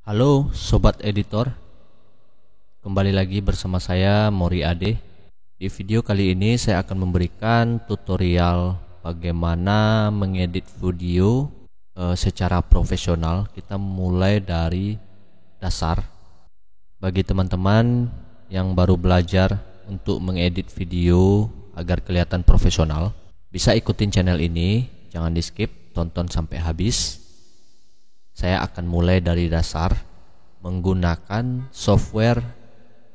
Halo Sobat Editor, kembali lagi bersama saya Mori Ade. Di video kali ini saya akan memberikan tutorial bagaimana mengedit video secara profesional. Kita mulai dari dasar. Bagi teman-teman yang baru belajar untuk mengedit video agar kelihatan profesional, bisa ikutin channel ini, jangan di skip, tonton sampai habis. Saya akan mulai dari dasar menggunakan software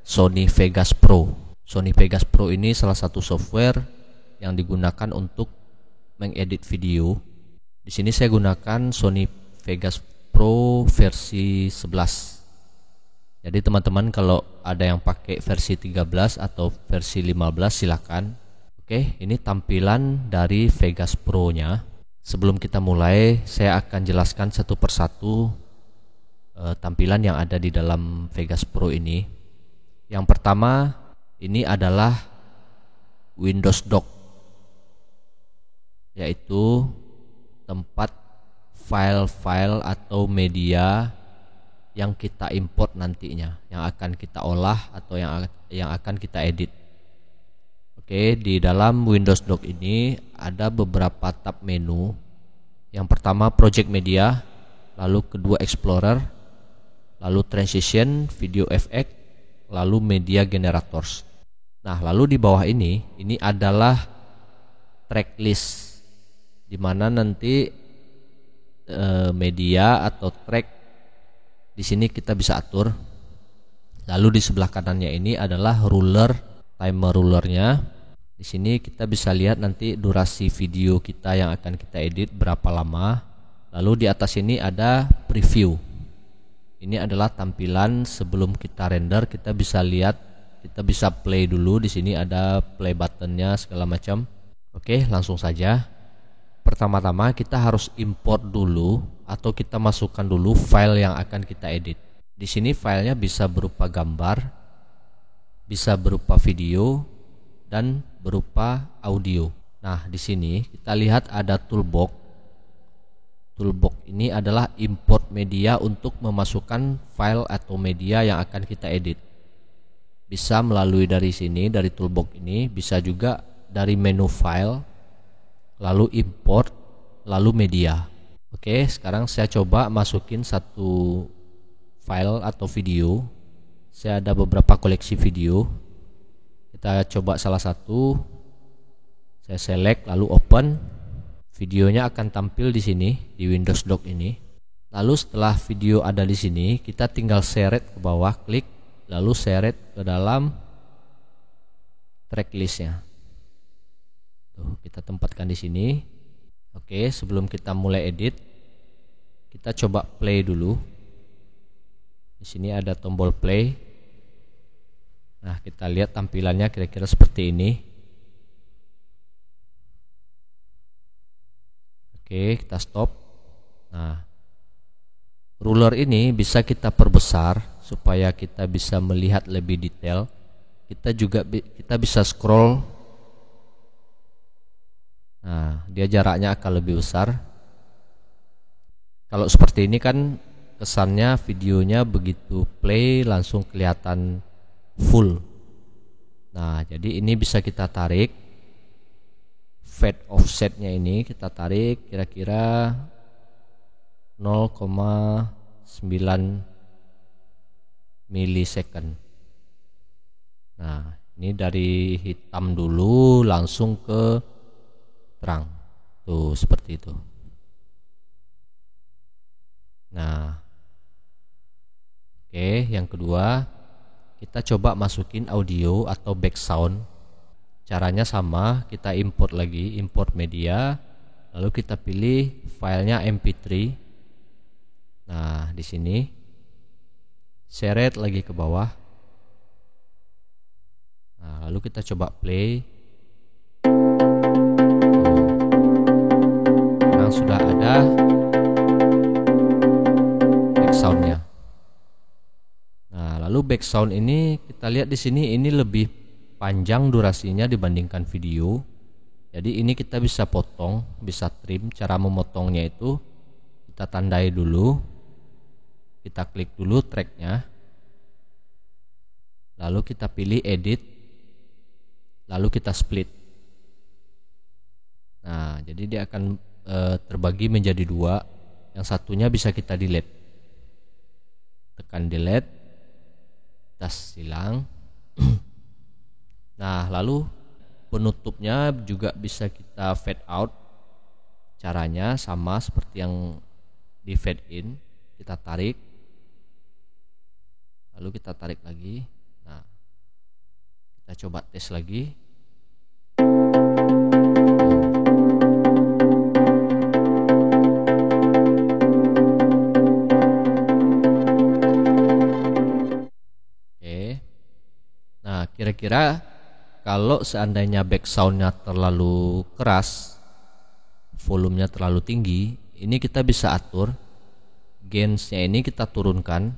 Sony Vegas Pro. Sony Vegas Pro ini salah satu software yang digunakan untuk mengedit video. Di sini saya gunakan Sony Vegas Pro versi 11. Jadi teman-teman kalau ada yang pakai versi 13 atau versi 15 silakan. Oke, ini tampilan dari Vegas Pro-nya. Sebelum kita mulai, saya akan jelaskan satu persatu tampilan yang ada di dalam Vegas Pro ini. Yang pertama, ini adalah Windows Dock, yaitu tempat file-file atau media yang kita import nantinya, yang akan kita olah atau yang akan kita edit. Oke, di dalam Windows Dock ini ada beberapa tab menu. Yang pertama Project Media, lalu kedua Explorer, lalu Transition, Video Effect, lalu Media Generators. Nah, lalu di bawah ini adalah tracklist, di mana nanti media atau track di sini kita bisa atur. Lalu di sebelah kanannya ini adalah timer rulernya. Di sini kita bisa lihat nanti durasi video kita yang akan kita edit berapa lama. Lalu di atas ini ada preview. Ini adalah tampilan sebelum kita render. Kita bisa lihat, kita bisa play dulu. Di sini ada play buttonnya segala macam. Oke, langsung saja. Pertama-tama kita harus import dulu atau kita masukkan dulu file yang akan kita edit. Di sini filenya bisa berupa gambar, bisa berupa video, dan berupa audio. Nah, di sini kita lihat ada toolbox. Toolbox ini adalah import media untuk memasukkan file atau media yang akan kita edit. Bisa melalui dari sini, dari toolbox ini, bisa juga dari menu file, lalu import, lalu media. Oke, sekarang saya coba masukin satu file atau video. Saya ada beberapa koleksi video. Kita coba salah satu. Saya select lalu open. Videonya akan tampil di sini di Windows Dock ini. Lalu setelah video ada di sini, kita tinggal seret ke bawah, klik, lalu seret ke dalam tracklistnya. Tuh, kita tempatkan di sini. Oke, sebelum kita mulai edit, kita coba play dulu. Di sini ada tombol play. Nah, kita lihat tampilannya kira-kira seperti ini. Oke, kita stop. Nah, ruler ini bisa kita perbesar supaya kita bisa melihat lebih detail. Kita bisa scroll. Nah, dia jaraknya akan lebih besar. Kalau seperti ini kan kesannya videonya begitu play langsung kelihatan full. Nah, jadi ini bisa kita tarik. Fade offsetnya ini kita tarik kira-kira 0,9 milisecond. Nah, ini dari hitam dulu langsung ke terang. Tuh, seperti itu. Nah, oke, yang kedua kita coba masukin audio atau background. Caranya sama, kita import lagi, import media, lalu kita pilih filenya MP3. Nah, di sini seret lagi ke bawah. Nah, lalu kita coba play. Nah, sudah ada backgroundnya. Lalu background ini kita lihat di sini ini lebih panjang durasinya dibandingkan video. Jadi ini kita bisa potong, bisa trim. Cara memotongnya itu kita tandai dulu. kita klik dulu tracknya, lalu kita pilih edit, lalu kita split. Nah, jadi dia akan terbagi menjadi dua. Yang satunya bisa kita delete, tekan delete, tas hilang. Nah, lalu penutupnya juga bisa kita fade out. Caranya sama seperti yang di fade in, kita tarik, lalu kita tarik lagi. Nah, kita coba tes lagi. Nah, kira-kira kalau seandainya backsoundnya terlalu keras, volumenya terlalu tinggi, ini kita bisa atur gains-nya, ini kita turunkan.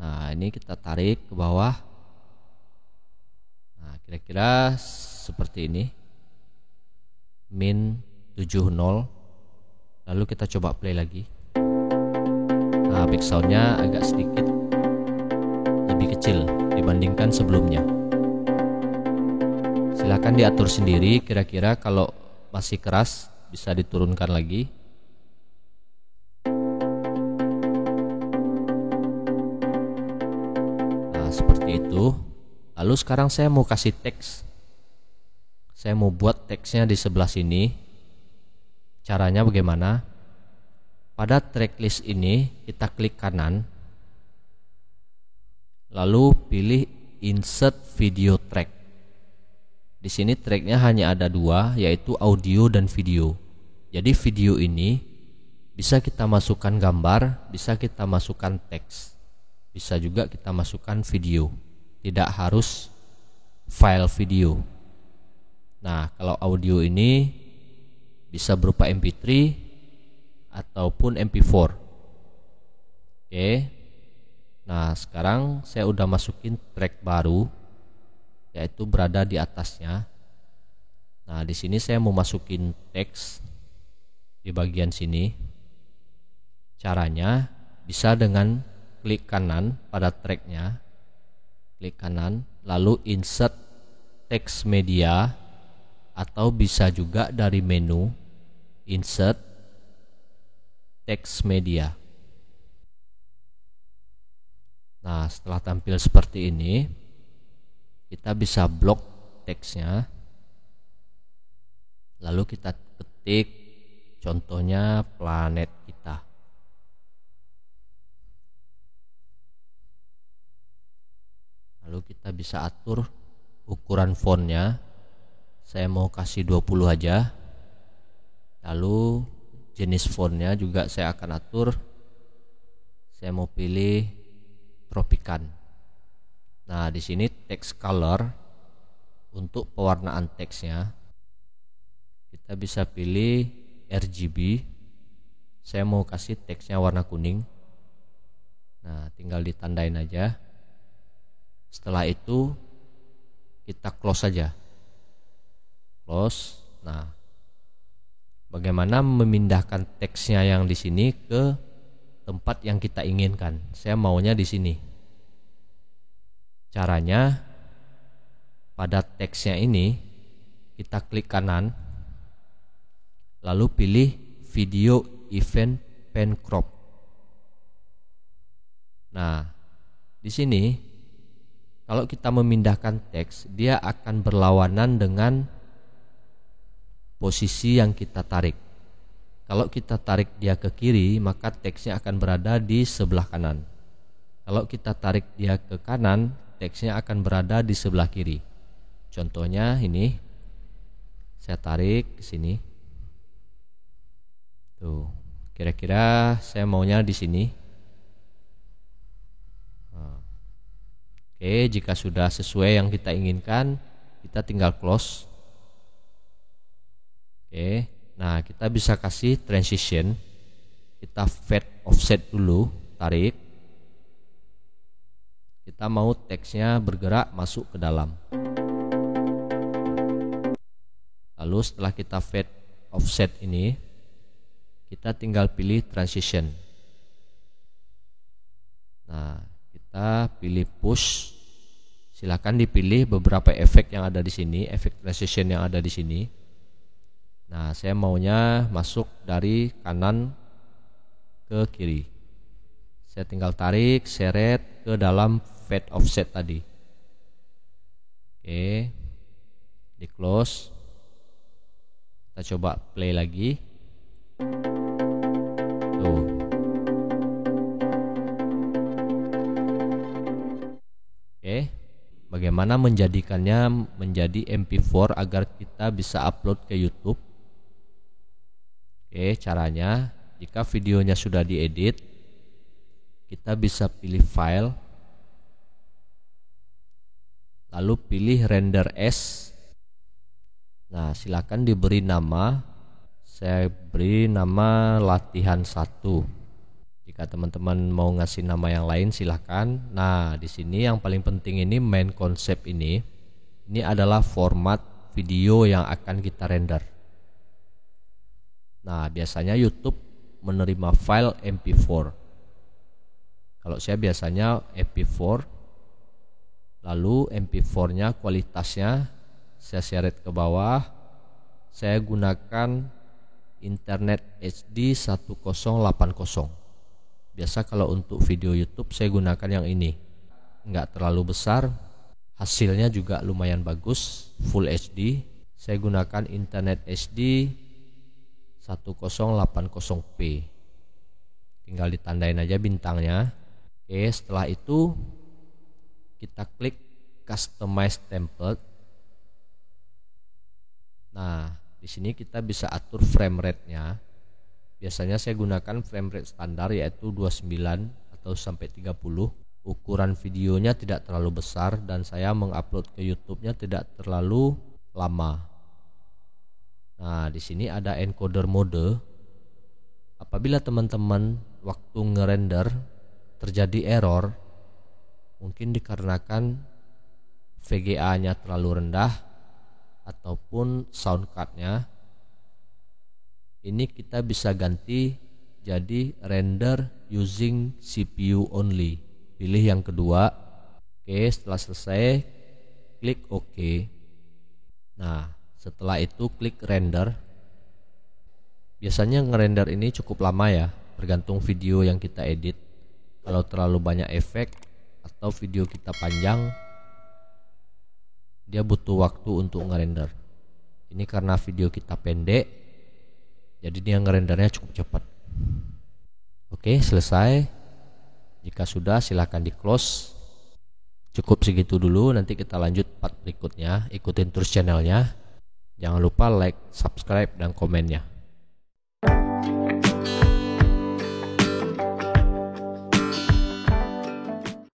Nah, ini kita tarik ke bawah. Nah, kira-kira seperti ini, min 70. Lalu kita coba play lagi. Nah, backsoundnya agak sedikit lebih kecil dibandingkan sebelumnya. Silahkan diatur sendiri, kira-kira kalau masih keras bisa diturunkan lagi. Nah, seperti itu. Lalu sekarang saya mau kasih teks. Saya mau buat teksnya di sebelah sini. Caranya bagaimana? Pada tracklist ini kita klik kanan, lalu pilih insert video track. Di sini tracknya hanya ada dua, yaitu audio dan video. Jadi video ini bisa kita masukkan gambar, bisa kita masukkan teks, bisa juga kita masukkan video. Tidak harus file video. Nah, kalau audio ini bisa berupa MP3 ataupun MP4. Oke. Nah, sekarang saya udah masukin track baru, yaitu berada di atasnya. Nah, di sini saya mau masukin teks di bagian sini. Caranya bisa dengan klik kanan pada tracknya, klik kanan, lalu insert text media, atau bisa juga dari menu insert text media. Nah, setelah tampil seperti ini, kita bisa blok teksnya. Lalu kita ketik contohnya planet kita. Lalu kita bisa atur ukuran fontnya. Saya mau kasih 20 aja. Lalu jenis fontnya juga saya akan atur. Saya mau pilih Tropican. Nah, di sini text color untuk pewarnaan teksnya kita bisa pilih RGB. Saya mau kasih teksnya warna kuning. Nah, tinggal ditandain aja. Setelah itu kita close saja. Close. Nah, bagaimana memindahkan teksnya yang di sini ke tempat yang kita inginkan? Saya maunya di sini. Caranya, pada teksnya ini kita klik kanan, lalu pilih video event pen crop. Nah, di sini kalau kita memindahkan teks, dia akan berlawanan dengan posisi yang kita tarik. Kalau kita tarik dia ke kiri, maka teksnya akan berada di sebelah kanan. Kalau kita tarik dia ke kanan, teksnya akan berada di sebelah kiri. Contohnya ini, saya tarik ke sini. Tuh, kira-kira saya maunya di sini. Oke, jika sudah sesuai yang kita inginkan, kita tinggal close. Oke. Nah, kita bisa kasih transition. Kita fade offset dulu, tarik. Kita mau teksnya bergerak masuk ke dalam. Lalu setelah kita fade offset ini, kita tinggal pilih transition. Kita pilih push. Silakan dipilih beberapa efek yang ada di sini, efek transition yang ada di sini. Nah, saya maunya masuk dari kanan ke kiri. Saya tinggal tarik, seret ke dalam fade offset tadi. Oke, di close. Kita coba play lagi. Tuh. Oke, bagaimana menjadikannya menjadi MP4 agar kita bisa upload ke YouTube? Oke, caranya jika videonya sudah diedit, kita bisa pilih file, lalu pilih render as. Nah, silakan diberi nama. Saya beri nama latihan 1. Jika teman-teman mau ngasih nama yang lain silakan. Nah, di sini yang paling penting ini main konsep ini adalah format video yang akan kita render. Nah, biasanya YouTube menerima file MP4. Kalau saya biasanya MP4, lalu MP4-nya kualitasnya saya seret ke bawah. Saya gunakan Internet HD 1080. Biasa kalau untuk video YouTube saya gunakan yang ini. Enggak terlalu besar, hasilnya juga lumayan bagus, Full HD. Saya gunakan Internet HD 1080p. Tinggal ditandain aja bintangnya. Oke, setelah itu kita klik customize template. Nah, di sini kita bisa atur frame rate-nya. Biasanya saya gunakan frame rate standar yaitu 29 atau sampai 30. Ukuran videonya tidak terlalu besar dan saya mengupload ke YouTube-nya tidak terlalu lama. Nah, di sini ada encoder mode. Apabila teman-teman waktu ngerender terjadi error, mungkin dikarenakan VGA-nya terlalu rendah ataupun sound card-nya. Ini kita bisa ganti jadi render using CPU only. Pilih yang kedua. Oke, setelah selesai klik OK. Nah, setelah itu klik render. Biasanya ngerender ini cukup lama ya, tergantung video yang kita edit. Kalau terlalu banyak efek atau video kita panjang, dia butuh waktu untuk ngerender. Ini karena video kita pendek, jadi dia ngerendernya cukup cepat. Oke, selesai. Jika sudah silahkan di close. Cukup segitu dulu, nanti kita lanjut part berikutnya. Ikutin terus channelnya. Jangan lupa like, subscribe, dan komennya.